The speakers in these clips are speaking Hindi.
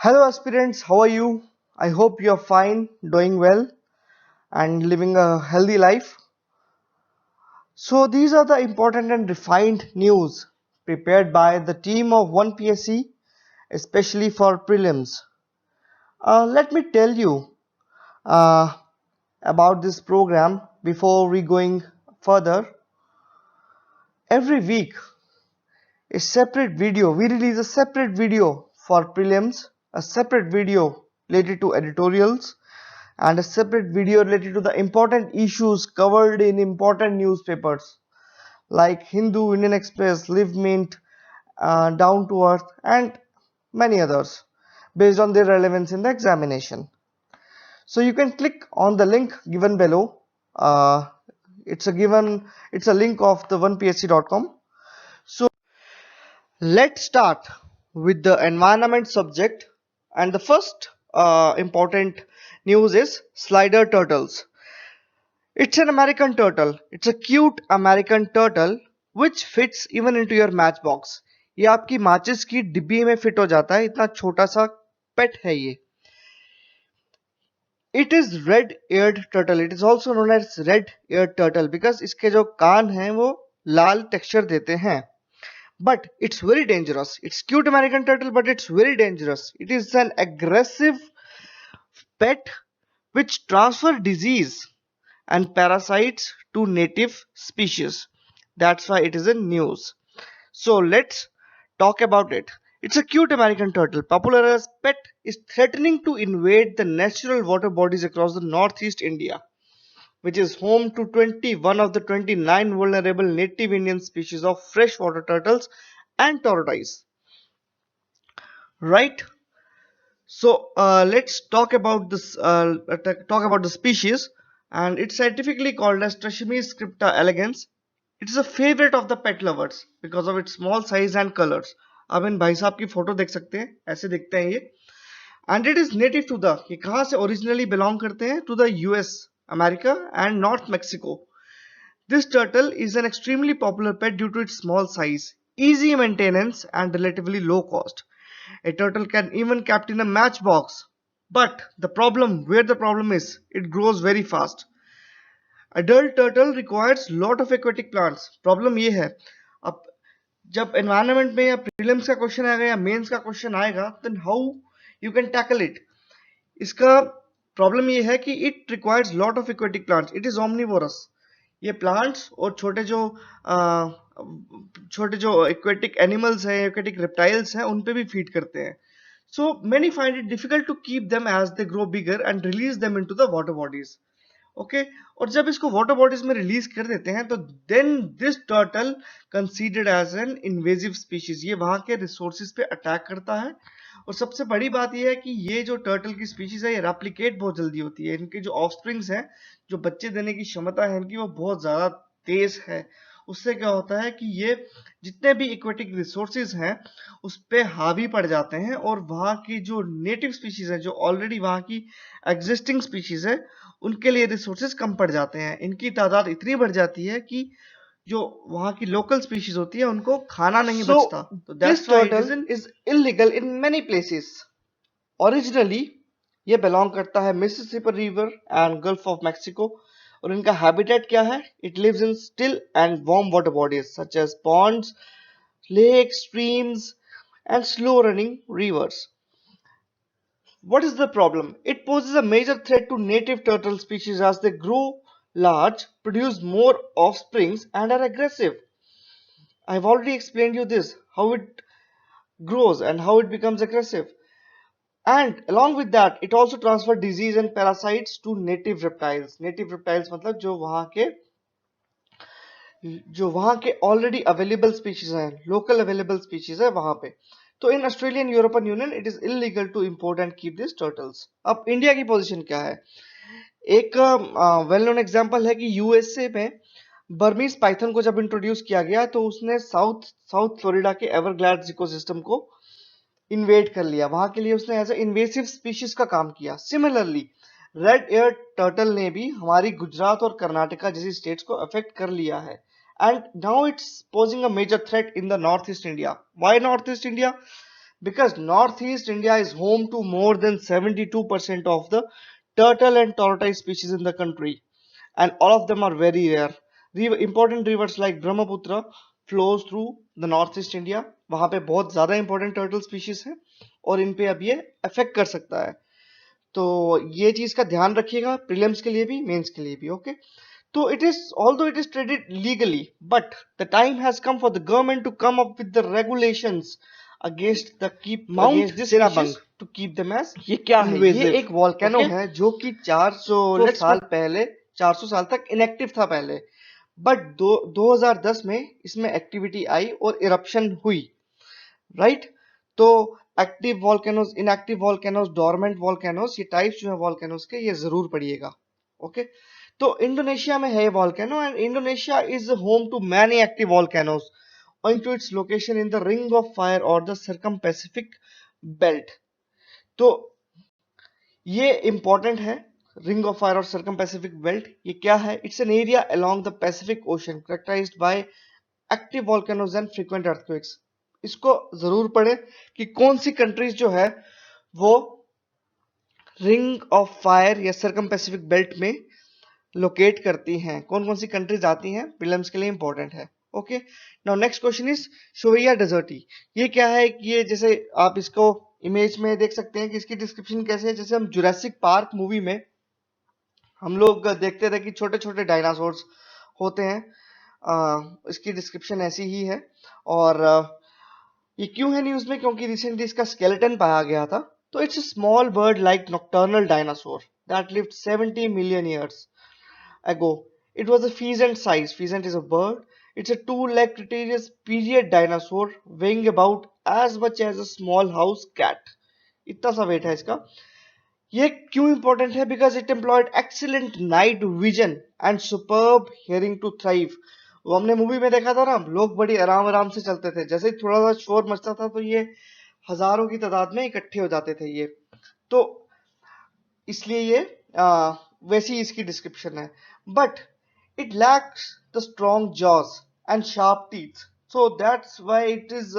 Hello, aspirants. How are you? I hope you're fine, doing well, and living a healthy life. So, these are the important and refined news prepared by the team of 1PSC, especially for prelims. Let me tell you uh, about this program before we going further. Every week, a separate video, we release a separate video for prelims, a separate video related to editorials, and a separate video related to the important issues covered in important newspapers like Hindu, Indian Express, Live Mint, Down to Earth, and many others based on their relevance in the examination. So you can click on the link given below. It's a link of the 1psc.com. So let's start with the environment subject, and the first important news is slider turtles. It's an American turtle. It's a cute American turtle which fits even into your matchbox. ये आपकी माचिस की डिब्बी में फिट हो जाता है, इतना छोटा सा पेट है ये. It is red-eared turtle. It is also known as red-eared turtle because इसके जो कान हैं वो लाल टेक्सचर देते हैं. But it's very dangerous. It's cute American turtle, but it's very dangerous. It is an aggressive pet which transfer disease and parasites to native species. That's why it is in news. So let's talk about it. It's a cute American turtle, popular as pet, is threatening to invade the natural water bodies across the northeast India, which is home to 21 of the 29 vulnerable native Indian species of freshwater turtles and tortoise. Right? So let's talk about this. Talk about the species, and it's scientifically called as Trachemys scripta elegans. It is a favorite of the pet lovers because of its small size and colors. आप इन भाई साहब की फोटो देख सकते हैं, ऐसे दिखते हैं ये. And it is native to the, ये कहाँ से originally belong करते हैं, to the US, America and North Mexico. This turtle is an extremely popular pet due to its small size, easy maintenance and relatively low cost. A turtle can even captain a matchbox. But where the problem is, it grows very fast. Adult turtle requires lot of aquatic plants. Problem ये है, अब जब एनवायरनमेंट में या प्रीलिम्स का क्वेश्चन आएगा या मेंस का क्वेश्चन आएगा, then how you can tackle it. इसका प्रॉब्लम ये है कि it requires lot of aquatic plants. It is omnivorous. ये प्लांट्स और छोटे जो एक्वेटिक एनिमल्स हैं, एक्वेटिक रेप्टाइल्स हैं, उन पे भी फीड करते हैं. So many find it difficult to keep them as they grow bigger and release them into the water bodies. Okay, और जब इसको वाटर बॉडीज में रिलीज कर देते हैं तो then this turtle considered as an invasive species. ये वहां के रिसोर्सेज पे अटैक करता है. और सबसे बड़ी बात यह है कि ये जो टर्टल की स्पीशीज है, ये रेप्लिकेट बहुत जल्दी होती है. इनके जो ऑफस्प्रिंग्स हैं, जो बच्चे देने की क्षमता है इनकी, वो बहुत ज्यादा तेज है. उससे क्या होता है कि ये जितने भी इक्वेटिक रिसोर्सेज हैं उस पे हावी पड़ जाते हैं, और वहाँ की जो नेटिव स्पीशीज है, जो ऑलरेडी वहाँ की एग्जिस्टिंग स्पीशीज है, उनके लिए रिसोर्सेज कम पड़ जाते हैं. इनकी तादाद इतनी बढ़ जाती है कि जो वहाँ की लोकल स्पीशीज होती है उनको खाना नहीं बचता. तो that's why it is illegal in many places. Originally ये बिलोंग करता है Mississippi River and Gulf of Mexico. और इनका हैबिटेट क्या है? It lives in still and warm water bodies such as ponds, lakes, streams, and slow running rivers. What is the problem? It poses a major threat to native turtle species as they grow large, produce more offsprings, and are aggressive. I've already explained you this, how it grows and how it becomes aggressive. And along with that, it also transfers disease and parasites to native reptiles. Native reptiles मतलब जो वहाँ के ऑलरेडी अवेलेबल स्पीशीज हैं, लोकल अवेलेबल स्पीशीज है वहां पे. तो in Australian European Union it is illegal to import and keep this turtles. अब इंडिया की पोजीशन क्या है? एक वेल नोन एग्जांपल है कि यूएसए में बर्मीज पाइथन को जब इंट्रोड्यूस किया गया तो उसने साउथ फ्लोरिडा के एवरग्लैड्स इकोसिस्टम को इन्वेड कर लिया. वहां के लिए उसने एज ए इन्वेसिव स्पीशीज का काम किया. सिमिलरली रेड एयर टर्टल ने भी हमारी गुजरात और कर्नाटका जैसी स्टेट्स को अफेक्ट कर लिया है. And now it's posing a major threat in the northeast India. Why northeast India? because northeast India is home to more than 72% of the turtle and tortoise species in the country, and all of them are very rare. Important rivers like Brahmaputra flows through the northeast India. वहां पे बहुत ज्यादा important turtle species है और इन पे अब ये affect कर सकता है. तो ये चीज का ध्यान रखिएगा प्रीलिम्स के लिए भी मेंस के लिए भी. ओके, तो it is, although it is traded legally, but the time has come for the government to come up with the regulations against the keep Mount against this Sinabang to keep them as ये क्या है? ये एक वॉल्केनो है जो कि 400 साल पहले 400 साल तक इनएक्टिव था पहले, बट 2010 में इसमें एक्टिविटी आई और इरप्शन हुई, राइट? तो active volcanoes, inactive volcanoes, dormant volcanoes, ये टाइप्स जो है वॉल्केनोस के, ये जरूर पढ़िएगा. ओके, तो इंडोनेशिया में है volcano, and Indonesia is home to many active volcanoes owing to its location in the ring of fire or the circumpacific belt. तो ये इंपॉर्टेंट है, रिंग ऑफ फायर और सर्कमपैसिफिक बेल्ट. ये क्या है? It's an area along the Pacific Ocean characterised by active volcanoes and frequent earthquakes. इसको जरूर पढ़े कि कौन सी कंट्रीज जो है वो रिंग ऑफ फायर या सर्कमपैसिफिक बेल्ट में लोकेट करती हैं, कौन कौन सी कंट्रीज आती हैं, प्रीलिम्स के लिए इंपॉर्टेंट है. Okay, now next question is शोविया डेजर्टी. ये क्या है? ये जैसे आप इसको इमेज में देख सकते हैं कि इसकी डिस्क्रिप्शन कैसे है. जैसे हम जुरासिक पार्क मूवी में हम लोग देखते थे कि छोटे छोटे डायनासोर्स होते हैं, इसकी डिस्क्रिप्शन ऐसी ही है. और ये क्यों है न्यूज में? क्योंकि रिसेंटली इसका स्केलेटन पाया गया था. तो it's a small bird like nocturnal dinosaur that lived 70 million years ago. It was a pheasant size. Pheasant is a bird. It's a two-legged Cretaceous period dinosaur weighing about as much as a small house cat. इतना सा वेट है इसका. ये क्यों इंपॉर्टेंट है? Because it employed excellent night vision and superb hearing to thrive. वो हमने मूवी में देखा था ना, लोग बड़ी आराम आराम से चलते थे, जैसे ही थोड़ा सा शोर मचता था तो ये हजारों की तादाद में इकट्ठे हो जाते थे ये. तो इसलिए ये वैसी इसकी डिस्क्रिप्शन है. But it lacks the strong jaws and sharp teeth, so that's why it is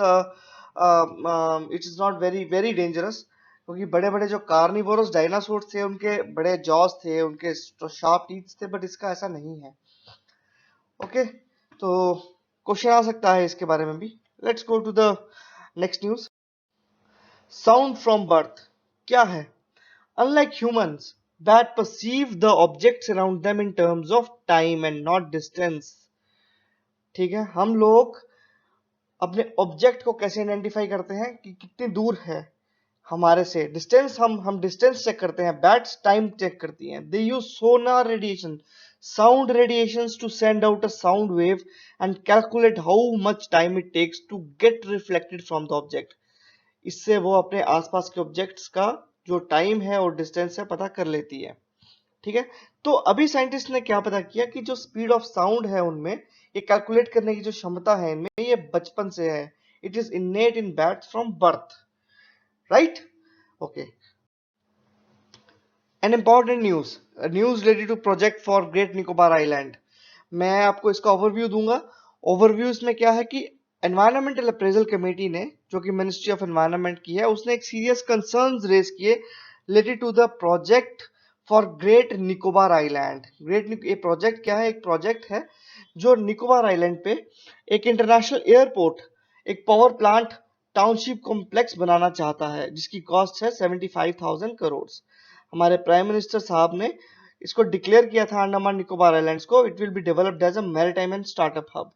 not very very dangerous. क्योंकि बड़े बड़े जो कार्निवोरस डायनासोर थे उनके बड़े जॉज थे, उनके शार्प टीथ थे, बट इसका ऐसा नहीं है. ओके, तो क्वेश्चन आ सकता है इसके बारे में भी. Let's go to the next news. Sound from birth क्या है? Unlike humans that perceive the objects around them in terms of time and not distance. ठीक है, हम लोग अपने ऑब्जेक्ट को कैसे आइडेंटिफाई करते हैं कि कितनी दूर है हमारे से. डिस्टेंस हम डिस्टेंस चेक करते हैं, बैट्स टाइम चेक करती हैं. They use sonar radiation, sound radiations to send out a sound wave and calculate how much time it takes to get reflected from the object. इससे वो अपने आसपास के ऑब्जेक्ट्स का जो टाइम है और डिस्टेंस है पता कर लेती है. ठीक है, तो अभी साइंटिस्ट ने क्या पता किया कि जो स्पीड ऑफ साउंड है उनमें, ये कैलकुलेट करने की जो क्षमता है इनमें, ये बचपन से है. It is innate in bats from birth, right? Okay, an important news, news related to project for Great Nicobar Island. मैं आपको इसका ओवरव्यू दूंगा. ओवरव्यू इसमें क्या है कि एनवायरमेंटल अप्रेजल कमेटी ने, जो कि मिनिस्ट्री ऑफ एनवायरनमेंट की है, उसने एक सीरियस कंसर्न्स रेज किए related to the project for Great Nicobar Island. ये प्रोजेक्ट क्या है? एक प्रोजेक्ट है जो निकोबार आइलैंड पे एक इंटरनेशनल एयरपोर्ट, एक पावर प्लांट टाउनशिप कॉम्प्लेक्स बनाना चाहता है, जिसकी कॉस्ट है 75,000 करोड़. हमारे प्राइम मिनिस्टर साहब ने इसको डिक्लेयर किया था अंडमान निकोबार आइलैंड्स को. It will be developed as a maritime and startup hub.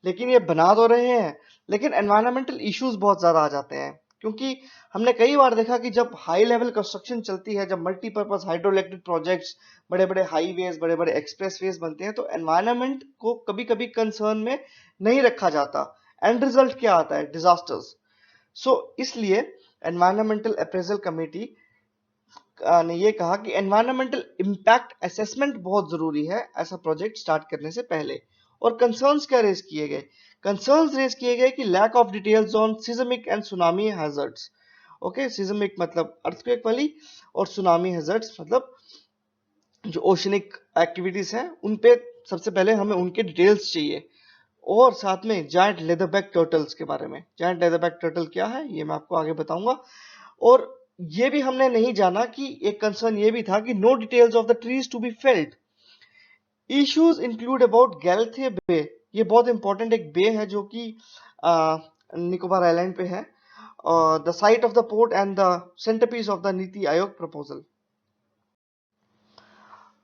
लेकिन ये बना तो रहे हैं, लेकिन एनवायरमेंटल इश्यूज बहुत ज्यादा आ जाते हैं. क्योंकि हमने कई बार देखा कि जब हाई लेवल कंस्ट्रक्शन चलती है, जब मल्टीपर्पज हाइड्रोइलेक्ट्रिक प्रोजेक्ट्स, बड़े बड़े हाईवेज, बड़े बड़े एक्सप्रेसवेज बनते हैं, तो एनवायरनमेंट को कभी कभी कंसर्न में नहीं रखा जाता. एंड रिजल्ट क्या आता है? डिजास्टर्स. सो इसलिए एनवायरमेंटल अप्रेजल कमेटी ने ये कहा कि एनवायरमेंटल इम्पैक्ट असेसमेंट बहुत जरूरी है ऐसा प्रोजेक्ट स्टार्ट करने से पहले. और कंसर्न्स क्या रेज किए गए? कंसर्न्स रेज किए गए कि lack of details on seismic and tsunami hazards. Okay, seismic मतलब अर्थक्वेक वाली, और सुनामी हैजर्ड्स मतलब जो ओशनिक एक्टिविटीज हैं उन पे सबसे पहले हमें उनके डिटेल्स चाहिए. और साथ में जायंट लेदरबैक टर्टल्स के बारे में। जायंट लेदरबैक टर्टल क्या है ये मैं आपको आगे बताऊंगा। और ये भी हमने नहीं जाना कि एक कंसर्न ये भी था कि no details of the trees to be felled. Issues include about Galathea Bay, ये बहुत इंपॉर्टेंट एक बे है जो कि निकोबार आइलैंड पे है, the site of the port and the centrepiece of the NITI Aayog proposal.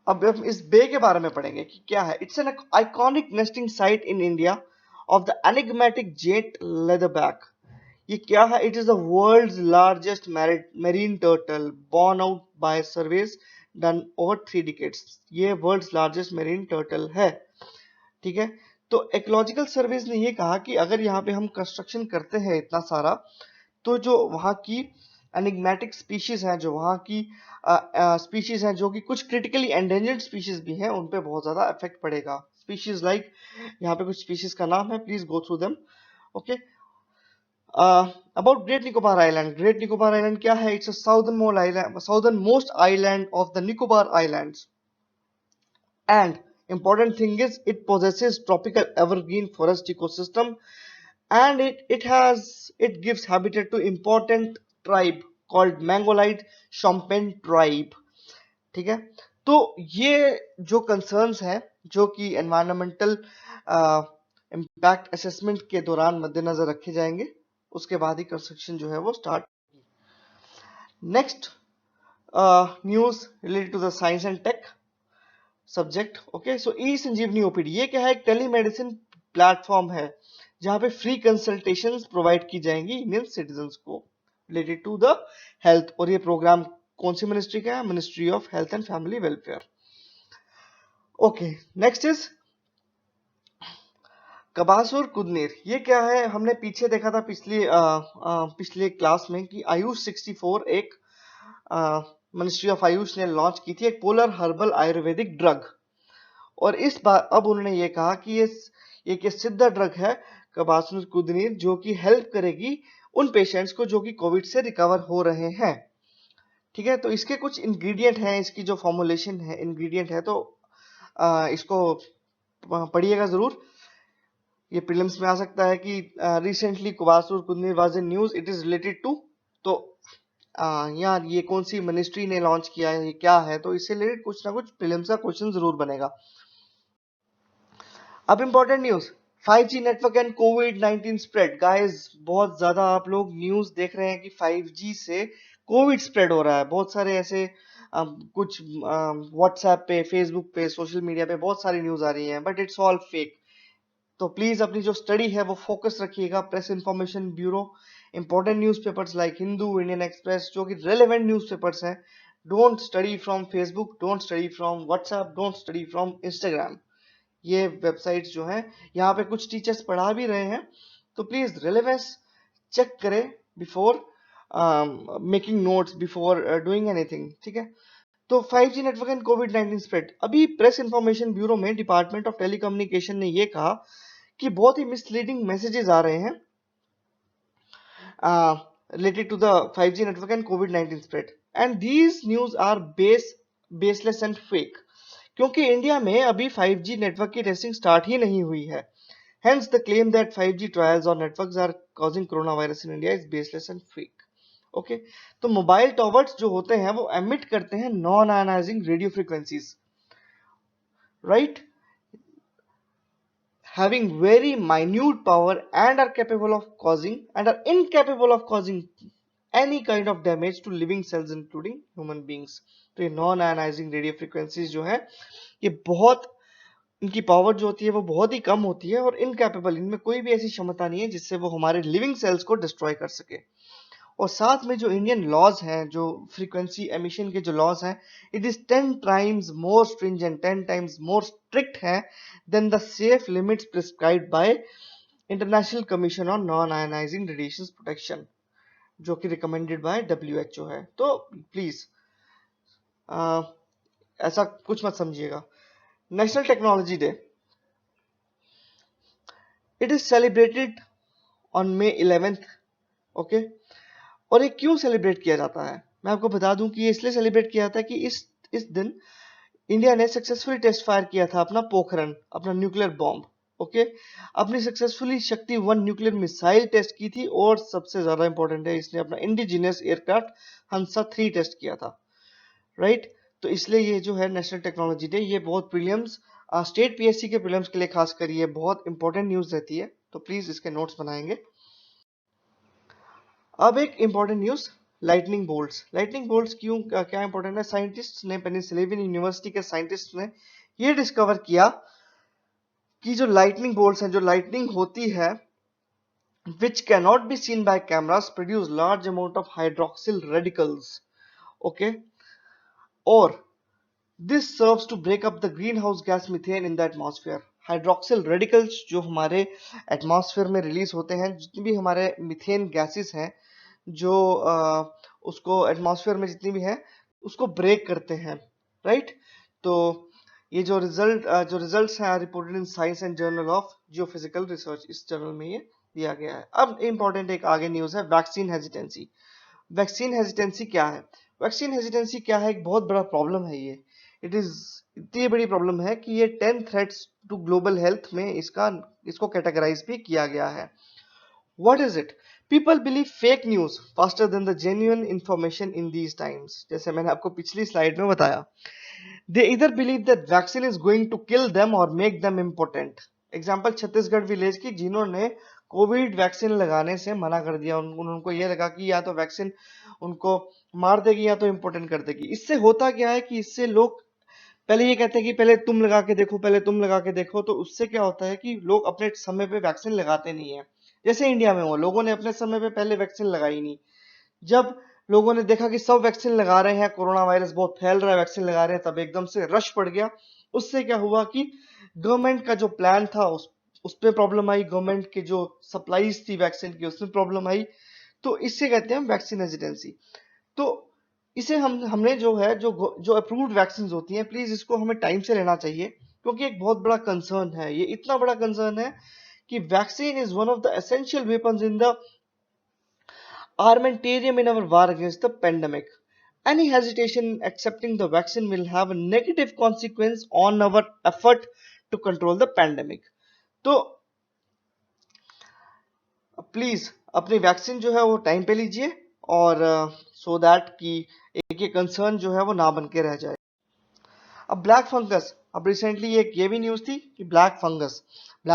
अब हम इस बे के बारे में पढ़ेंगे कि क्या है। It's an iconic nesting site in India of the enigmatic giant leatherback. ये क्या है? It is the world's largest marine turtle borne out by surveys done over 3 decades। ये वर्ल्ड्स लार्जेस्ट मैरीन टर्टल है, ठीक है। तो इकोलॉजिकल सर्वेस ने ये कहा कि अगर यहाँ पे हम कंस्ट्रक्शन करते हैं इतना सारा, तो जो वहाँ की एनिग्मेटिक स्पीशीज हैं, जो वहाँ की स्पीशीज हैं जो कि कुछ क्रिटिकली एंडेंजर्ड स्पीशीज भी हैं, उन पे बहुत ज्यादा इफेक्ट पड़ेगा। स्पीशीज लाइक यहाँ पे कुछ स्पीशीज का नाम है, please go through them. Okay, about great Nicobar island. Great Nicobar island क्या है? It's southern most island of the Nicobar islands, and important thing is it possesses tropical evergreen forest ecosystem, and it gives habitat to important tribe called Mangolid Champagne tribe, ठीक है। तो ये जो कंसर्न्स हैं जो कि एनवायरमेंटल इम्पैक्ट असेसमेंट के दौरान मद्देनजर रखे जाएंगे, उसके बाद ही कंस्ट्रक्शन जो है वो start. Next news related to the science and tech subject. Okay, so e Sanjeevani OPD ये क्या है? एक टेलीमेडिसिन प्लेटफॉर्म है जहां पे फ्री कंसल्टेशंस प्रोवाइड की जाएंगी इंडियन सिटीजन्स को रिलेटेड टू द हेल्थ। और ये प्रोग्राम कौन सी मिनिस्ट्री का है? Ministry of health and family welfare. Okay, next is Kabasura Kudineer. ये क्या है? हमने पीछे देखा था पिछले क्लास में कि आयुष 64 एक मिनिस्ट्री ऑफ आयुष ने लॉन्च की थी, एक पोलर हर्बल आयुर्वेदिक ड्रग। और इस बार अब उन्होंने ये कहा कि ये एक सिद्ध ड्रग है कबासुर कुदनीर, जो कि हेल्प करेगी उन पेशेंट्स को जो कि कोविड से रिकवर हो रहे हैं, ठीक है। तो इसके कुछ इंग्रेडिएंट हैं, इसकी जो फॉर्मुलेशन है, इंग्रेडिएंट है, तो इसको पढ़िएगा जरूर, ये प्रीलिम्स में आ सकता है कि recently Kabasura Kudineer was in news, it is related to. तो यार ये कौन सी मिनिस्ट्री ने लॉन्च किया है, ये क्या है, तो इससे रिलेटेड कुछ ना कुछ प्रीलिम्स का क्वेश्चन जरूर बनेगा। अब important news, 5G network and covid spread. Guys बहुत ज्यादा आप लोग न्यूज देख रहे हैं कि 5G से कोविड स्प्रेड हो रहा है। बहुत सारे ऐसे कुछ व्हाट्सएप पे, फेसबुक पे, सोशल मीडिया पे बहुत सारी न्यूज आ रही हैं, बट इट्स ऑल फेक। तो प्लीज अपनी जो स्टडी है वो फोकस रखिएगा। Press information bureau, important newspapers like Hindu, Indian express, जो कि रेलेवेंट न्यूज़पेपर्स हैं। Don't study from Facebook, don't study from WhatsApp, don't study from Instagram. ये वेबसाइट्स जो हैं, यहाँ पे कुछ टीचर्स पढ़ा भी रहे हैं, तो प्लीज रेलेवेंस चेक करें before making notes, before doing anything, ठीक है। तो 5G network and covid spread. अभी प्रेस इंफॉर्मेशन ब्यूरो में डिपार्टमेंट ऑफ टेलीकम्युनिकेशन ने ये कहा कि बहुत ही मिसलीडिंग मैसेजेस आ रहे हैं related to the 5G network and COVID-19 spread, and these news are baseless and fake, क्योंकि इंडिया में अभी 5G नेटवर्क की टेस्टिंग स्टार्ट ही नहीं हुई है। Hence the claim that 5G trials or networks are causing coronavirus in India is baseless and fake. Okay, तो मोबाइल टॉवर्स जो होते हैं वो एमिट करते हैं non ionising radio frequencies, right, having very minute power and are incapable of causing any kind of damage to living cells including human beings. तो ये नॉन आयनाइजिंग रेडियो फ्रीक्वेंसीज जो है ये बहुत, इनकी पावर जो होती है वो बहुत ही कम होती है और इनकैपेबल, इनमें कोई भी ऐसी क्षमता नहीं है जिससे वो हमारे लिविंग सेल्स को डिस्ट्रॉय कर सके। और साथ में जो इंडियन लॉज हैं, जो फ्रीक्वेंसी एमिशन के जो लॉज हैं, it is 10 times more stringent, 10 times more strict है than the safe limits prescribed by international commission on non ionising radiation protection, जो कि रिकमेंडेड बाय WHO है। तो प्लीज ऐसा कुछ मत समझिएगा। National technology day, it is celebrated on May 11th। Okay, और ये क्यों सेलिब्रेट किया जाता है? मैं आपको बता दूं कि ये इसलिए सेलिब्रेट किया जाता है कि इस दिन इंडिया ने सक्सेसफुली टेस्ट फायर किया था अपना पोखरण, अपना न्यूक्लियर बॉम्ब, ओके, अपनी सक्सेसफुली शक्ति 1 न्यूक्लियर मिसाइल टेस्ट की थी, और सबसे ज्यादा इंपॉर्टेंट है, इसने अपना इंडिजिनियस एयरक्राफ्ट हंसा 3 टेस्ट किया था, राइट। तो इसलिए ये जो है नेशनल टेक्नोलॉजी डे, ये बहुत प्रीलिम्स, स्टेट पीएससी के प्रीलिम्स के लिए खासकर ये बहुत इंपॉर्टेंट न्यूज रहती है, तो प्लीज इसके नोट्स बनाएंगे। अब एक important news, lightning bolts. Lightning bolts क्यों, क्या इंपॉर्टेंट है? साइंटिस्ट ने, पेनिसिलिन यूनिवर्सिटी के साइंटिस्ट ने ये डिस्कवर किया कि जो लाइटनिंग बोल्ट्स हैं, जो लाइटनिंग होती है, which cannot be seen by cameras, produce large amount of hydroxyl radicals, okay, or this serves to break up the greenhouse gas methane in the atmosphere. Hydroxyl radicals जो हमारे एटमॉस्फेयर में रिलीज होते हैं, जितनी भी हमारे मिथेन गैसेस हैं, जो उसको एटमॉस्फेयर में जितनी भी है उसको ब्रेक करते हैं, राइट। तो ये जो रिजल्ट्स हैं reported in science and journal of geophysical research, इस जर्नल में ये दिया गया है। अब इंपॉर्टेंट एक आगे न्यूज है, वैक्सीन हेजिटेंसी। वैक्सीन हेजिटेंसी क्या है? वैक्सीन हेजिटेंसी क्या है? एक बहुत बड़ा प्रॉब्लम है ये। इट इज इतनी बड़ी प्रॉब्लम है कि ये 10 थ्रेट्स टू ग्लोबल हेल्थ में इसको कैटेगराइज भी किया गया है। What is it? People believe fake news faster than the genuine information in these times. जैसे मैंने आपको पिछली स्लाइड में बताया, they either believe that vaccine is going to kill them or make them impotent. Example Chhattisgarh village की, जिन्होंने कोविड वैक्सीन लगाने से मना कर दिया, उनको ये लगा कि या तो वैक्सीन उनको मार देगी या तो इम्पोर्टेंट कर देगी। इससे होता क्या है कि इससे लोग पहले ये कहते हैं कि पहले तुम लगा के देखो, पहले तुम लगा के देखो, तो उससे क्या होता है कि लोग अपने समय पे वैक्सीन लगाते नहीं है। जैसे इंडिया में वो लोगों ने अपने समय पे पहले वैक्सीन लगाई नहीं, जब लोगों ने देखा कि सब वैक्सीन लगा रहे हैं, कोरोना वायरस बहुत फैल रहा है, वैक्सीन लगा रहे हैं, तब एकदम से रश पड़ गया। उससे क्या हुआ कि गवर्नमेंट का जो प्लान था उस पे प्रॉब्लम आई, गवर्नमेंट के जो सप्लाईज थी वैक्सीन की उसमें प्रॉब्लम आई। तो इससे कहते हैं वैक्सीन हेजिटेंसी। तो इसे हमने जो है, जो अप्रूव्ड वैक्सीन होती हैं, प्लीज इसको हमें टाइम से लेना चाहिए, क्योंकि एक बहुत बड़ा कंसर्न है, ये इतना बड़ा कंसर्न है कि vaccine is one of the essential weapons in the armamentarium in our war against the pandemic. Any hesitation in accepting the vaccine will have a negative consequence on our effort to control the pandemic. तो प्लीज अपनी वैक्सीन जो है वो टाइम पे लीजिए, और सो दैट कि एक ये कंसर्न जो है वो ना बन के रह जाए। अब ब्लैक फंगस, अब रिसेंटली एक ये भी न्यूज थी कि black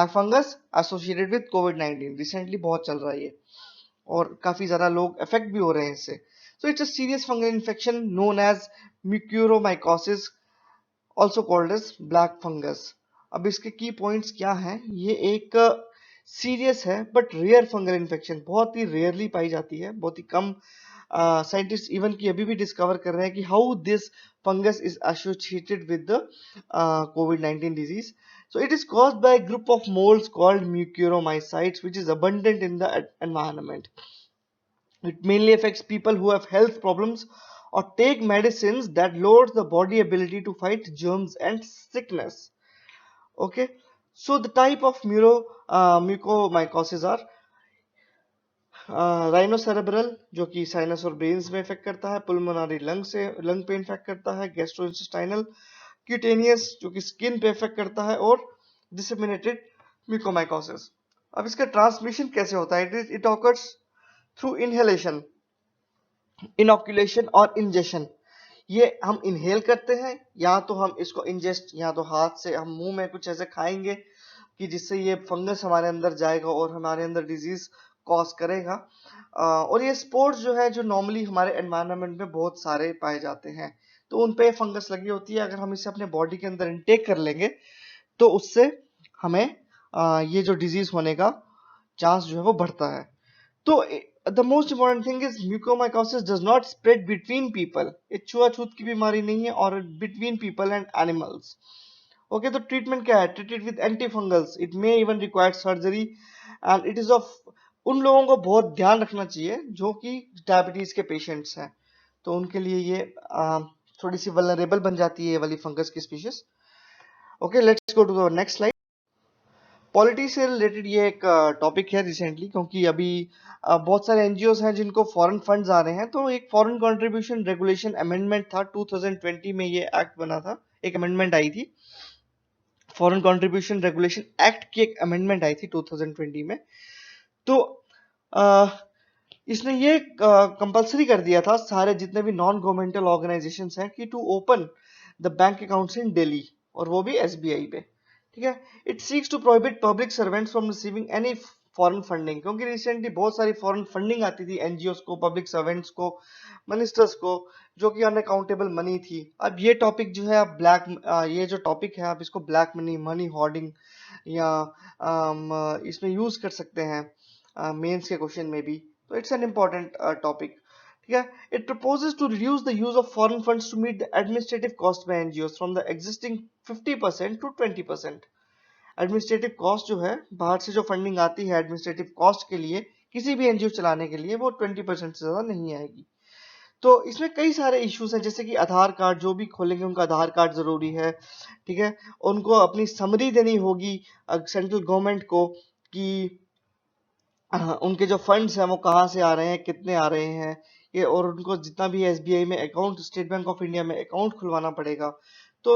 fungus associated with covid recently बहुत चल रहा है ये, और काफी ज्यादा लोग अफेक्ट भी हो रहे हैं इससे। So it's a serious fungal infection known as mucormycosis, also called as black fungus. अब इसके की पॉइंट्स क्या हैं? ये एक सीरियस है बट रेयर फंगल इन्फेक्शन, बहुत ही रेयरली पाई जाती है, बहुत ही कम। साइंटिस्ट इवन की अभी भी डिस्कवर कर रहे हैं कि how this fungus is associated with the covid disease. So it is caused by a group of molds called mucormycosis, which is abundant in the environment. It mainly affects people who have health problems or take medicines that lowers the body ability to fight germs and sickness. Okay, so the type of mucormycosis are राइनोसेरेब्रल, जो कि साइनस और ब्रेन्स में इफेक्ट करता है, पुल्मोनरी लंग पे इफेक्ट करता है, गैस्ट्रोइंटेस्टाइनल, क्यूटेनियस जो कि स्किन पे इफेक्ट करता है, और डिसेमिनेटेड म्यूकोमाइकोसिस। अब इसका ट्रांसमिशन कैसे होता है? It occurs through inhalation, inoculation और इंजेक्शन। ये हम इनहेल करते हैं, या तो हम इसको इंजेस्ट, या तो हाथ से हम मुंह में कुछ ऐसे खाएंगे कि जिससे ये फंगस हमारे अंदर जाएगा और हमारे अंदर डिजीज कॉज करेगा। और ये स्पोर्स जो है, जो नॉर्मली हमारे एनवायरनमेंट में बहुत सारे पाए जाते हैं, तो उन पे फंगस लगी होती है। अगर हम इसे अपने बॉडी के अंदर इनटेक कर लेंगे तो उससे हमें ये जो डिजीज होने का चांस जो है वो बढ़ता है। तो the most important thing is mucormycosis does not spread between people. ये छुआछूत की बीमारी नहीं है, और between people and animals. Okay, तो ट्रीटमेंट क्या है? Treated with antifungals, it may even required surgery, and it is of, उन लोगों को बहुत ध्यान रखना चाहिए जो कि डायबिटीज के पेशेंट्स हैं, तो उनके लिए ये थोड़ी सी वल्नरेबल बन जाती है ये वाली फंगस की species. Okay, let's go to the next slide. Polity से रिलेटेड ये एक टॉपिक है रिसेंटली, क्योंकि अभी बहुत सारे एनजीओज हैं जिनको फॉरेन फंड्स आ रहे हैं, तो एक फॉरेन कंट्रीब्यूशन रेगुलेशन अमेंडमेंट था 2020 में, ये एक्ट बना था, एक अमेंडमेंट आई थी फॉरेन कंट्रीब्यूशन रेगुलेशन एक्ट की एक अमेंडमेंट आई थी 2020 में। तो अ, इसने ये कंपलसरी कर दिया था सारे जितने भी नॉन गवर्नमेंटल ऑर्गेनाइजेशंस हैं कि to open the bank accounts in Delhi, और वो भी एसबीआई पे। ठीक है। It seeks to prohibit public servants from receiving any foreign funding, क्योंकि रिसेंटली बहुत सारी फॉरेन फंडिंग आती थी एनजीओ को, पब्लिक सर्वेंट्स को, मिनिस्टर्स को, जो कि अनअकाउंटेबल मनी थी। अब ये टॉपिक जो है, आप ये जो टॉपिक है आप इसको ब्लैक मनी, मनी होर्डिंग या इसमें यूज कर सकते हैं मेंस के क्वेश्चन में भी। तो इट्स एन इम्पॉर्टेंट टॉपिक। ठीक है। It proposes to reduce the use of foreign funds to meet the administrative cost by NGOs from the existing 50% to 20%। Administrative cost जो है, बाहर से जो फंडिंग आती है एडमिनिस्ट्रेटिव कॉस्ट के लिए किसी भी एनजीओ चलाने के लिए, वो 20% से ज्यादा नहीं आएगी। तो इसमें कई सारे इश्यूज हैं, जैसे कि आधार कार्ड, जो भी खोलेंगे उनका आधार कार्ड जरूरी है। ठीक है। उनको अपनी समरी देनी होगी सेंट्रल गवर्नमेंट को कि उनके जो फंड्स हैं वो कहाँ से आ रहे हैं, कितने आ रहे हैं ये, और उनको जितना भी एसबीआई में account, State Bank of India में अकाउंट खुलवाना पड़ेगा। तो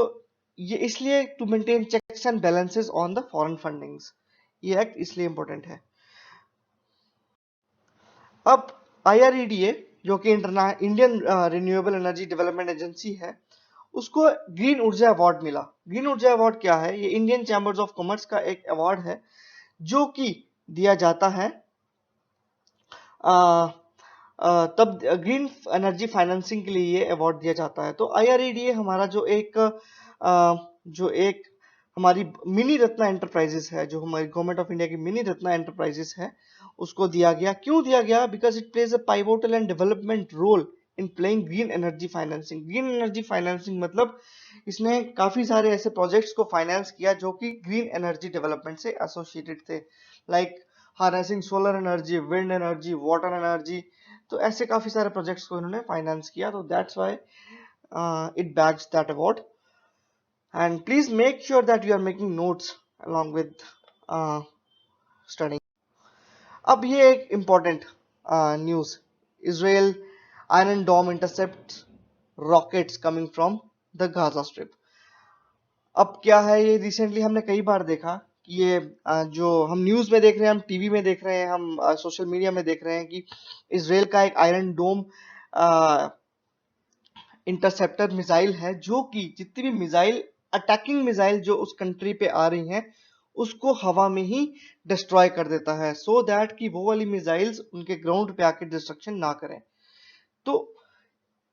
ये इसलिए to maintain checks and balances on the foreign fundings, ये एक्ट इसलिए इंपॉर्टेंट है। अब आईआरईडीए, जो कि Indian Renewable Energy Development Agency है, उसको ग्रीन ऊर्जा अवार्ड मिला। ग्रीन ऊर्जा अवार्ड क्या है? ये इंडियन चैम्बर्स ऑफ कॉमर्स का एक अवार्ड है जो कि दिया जाता है तब ग्रीन एनर्जी फाइनेंसिंग के लिए ये अवार्ड दिया जाता है। तो आईआरईडीए हमारा जो एक हमारी मिनी रत्ना एंटरप्राइजेस है, जो हमारी गवर्नमेंट ऑफ इंडिया की मिनी रत्ना एंटरप्राइजेस है, उसको दिया गया। क्यों दिया गया? Because it plays a pivotal and development role in playing green energy financing. Green energy financing मतलब इसने काफी सारे ऐसे प्रोजेक्ट्स को फाइनेंस किया जो कि ग्रीन एनर्जी डेवलपमेंट से एसोसिएटेड थे, like harnessing solar energy, wind energy, water energy. तो ऐसे काफी सारे प्रोजेक्ट्स को इन्होंने फाइनेंस किया। तो that's why it bags that award. And please make sure that you are making notes along with studying. अब ये एक important news, Israel Iron Dome intercept rockets coming from the Gaza Strip. अब क्या है, ये रिसेंटली हमने कई बार देखा कि ये जो हम न्यूज में देख रहे हैं, हम टीवी में देख रहे हैं, हम सोशल मीडिया में देख रहे हैं कि इसराइल का एक आयरन डोम इंटरसेप्टर मिसाइल है, जो कि जितनी भी मिसाइल, अटैकिंग मिसाइल जो उस कंट्री पे आ रही हैं, उसको हवा में ही डिस्ट्रॉय कर देता है, सो दैट कि वो वाली मिसाइल्स उनके ग्राउंड पे आके डिस्ट्रक्शन ना करें। तो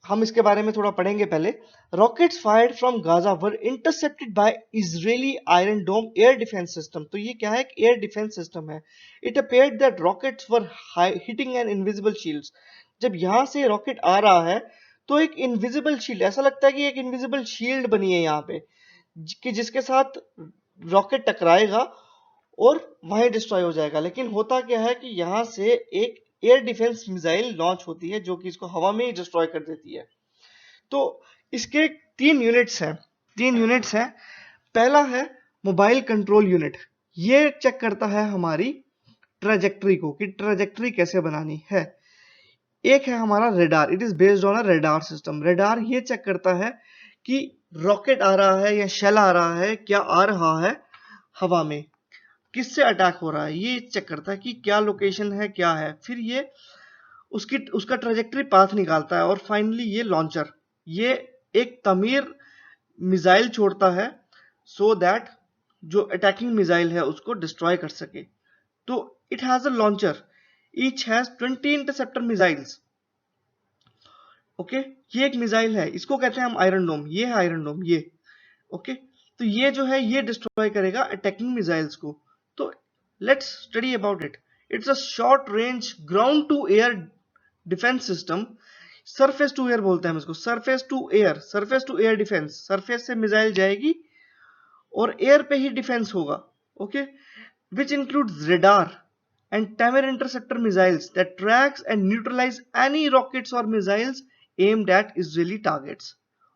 हम इसके बारे में थोड़ा पढ़ेंगे पहले। Rockets fired from Gaza were intercepted by Israeli Iron Dome air defence system. तो ये क्या है? एक एयर डिफेंस सिस्टम है। It appeared that rockets were hitting an invisible shields. जब यहां से रॉकेट आ रहा है तो एक इनविजिबल शील्ड, ऐसा लगता है कि एक इनविजिबल शील्ड बनी है यहाँ पे, कि जिसके साथ रॉकेट टकराएगा और वहीं डिस्ट्रॉय हो जाएगा। लेकिन होता क्या है कि यहाँ से एक एयर डिफेंस मिसाइल लॉन्च होती है जो कि इसको हवा में ही डिस्ट्रॉय कर देती है। तो इसके 3 यूनिट्स हैं। पहला है मोबाइल कंट्रोल यूनिट। ये चेक करता है हमारी ट्रेजेक्ट्री को, कि ट्रेजेक्ट्री कैसे बनानी है। एक है हमारा radar, it is based on a radar system. Radar ये चेक करता है कि रॉकेट आ रहा है या शेल आ रहा है, क्या आ रहा है हवा में, किससे अटैक हो रहा है, ये चेक करता है कि क्या लोकेशन है, क्या है। फिर ये उसका ट्रेजेक्टरी पाथ निकालता है, और फाइनली ये लॉन्चर, ये एक तमीर मिसाइल छोड़ता है सो दैट जो अटैकिंग मिसाइल है उसको डिस्ट्रॉय कर सके। तो it has a launcher, each has 20 interceptor missiles. Okay, ये एक मिसाइल है, इसको कहते हैं हम आयरन डोम। ये है आयरन डोम, ये। ओके, तो ये जो है ये डिस्ट्रॉय करेगा अटैकिंग मिसाइल्स को। तो let's study about it. It's a short range ground to air defence system. Surface to air बोलते हैं हम इसको, surface to air, surface to air defence. Surface से मिसाइल जाएगी और एयर पे ही डिफेंस होगा। Okay, which includes radar and Tamir interceptor missiles that tracks and neutralize any rockets or missiles aimed at Israeli targets.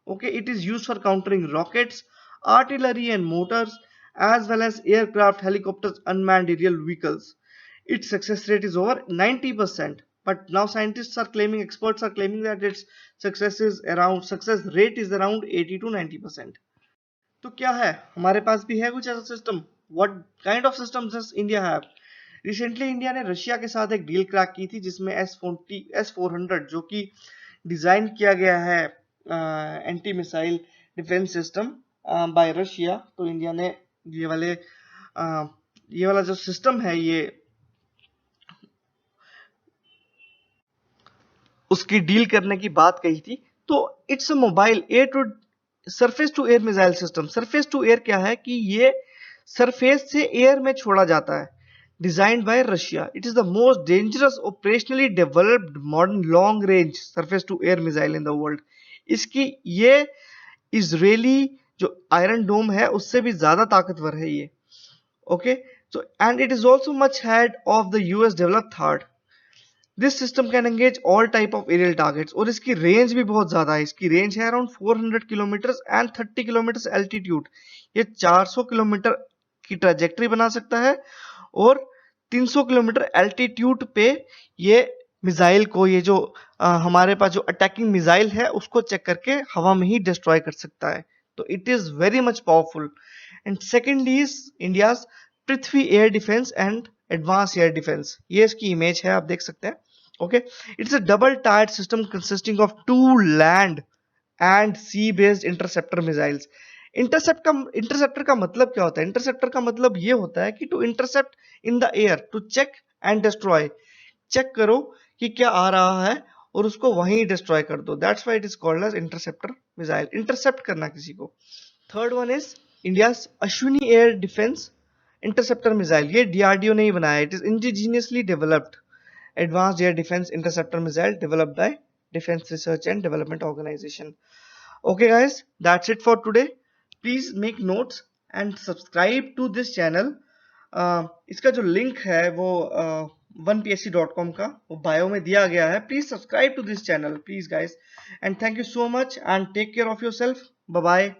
Okay, it is used for countering rockets, artillery and mortars, as well as aircraft, helicopters, unmanned aerial vehicles. Its success rate is over 90%, but now scientists are claiming, experts are claiming that its success rate is around 80 to 90%. तो क्या है, हमारे पास भी है कुछ ऐसा system? What kind of system does India have? Recently India ने रशिया के साथ एक डील क्रैक की थी जिसमें S-400 जो कि डिजाइन किया गया है anti missile defence system by Russia. तो इंडिया ने ये वाले ये वाला जो सिस्टम है ये उसकी डील करने की बात कही थी। तो it's a mobile air to surface to air missile system. Surface to air क्या है कि ये सरफेस से एयर में छोड़ा जाता है। Designed by Russia, it is the most dangerous operationally developed modern long range surface to air missile in the world. इसकी ये इजरायली जो आयरन डोम है उससे भी ज्यादा ताकतवर है ये। Okay, so and it is also much head of the US developed third. This system can engage all type of aerial targets. और इसकी रेंज भी बहुत ज्यादा है। इसकी रेंज है around 400 kilometre and 30 kilometre altitude. ये 400 किलोमीटर की ट्रेजेक्ट्री बना सकता है और 300 किलोमीटर एल्टीट्यूड पे ये मिसाइल को, ये जो हमारे पास जो अटैकिंग मिसाइल है उसको चेक करके हवा में ही डिस्ट्रॉय कर सकता है। तो it is very much powerful. And secondly is India's Prithvi air defence and advance air defence. ये इसकी इमेज है, आप देख सकते हैं। Okay, it's a double tiered system consisting of 2 land and sea based interceptor missiles. Interceptor का मतलब क्या होता है? इंटरसेप्टर का मतलब ये होता है कि to intercept in the air, to check and destroy. Check करो कि क्या आ रहा है और उसको वहीं डिस्ट्रॉय कर दो। That's why it is called as interceptor missile, intercept करना किसी को। Third one is India's Ashwini air defence interceptor missile. ये डीआरडीओ ने ही बनाया, it is indigenously developed advanced air defense interceptor missile developed by Defense Research and Development Organization. Okay guys, that's it for today. Please make notes and subscribe to this channel. इसका जो लिंक है वो 1psc.com का वो बायो में दिया गया है। Please subscribe to this channel please guys, and thank you so much and take care of your self. Bye bye.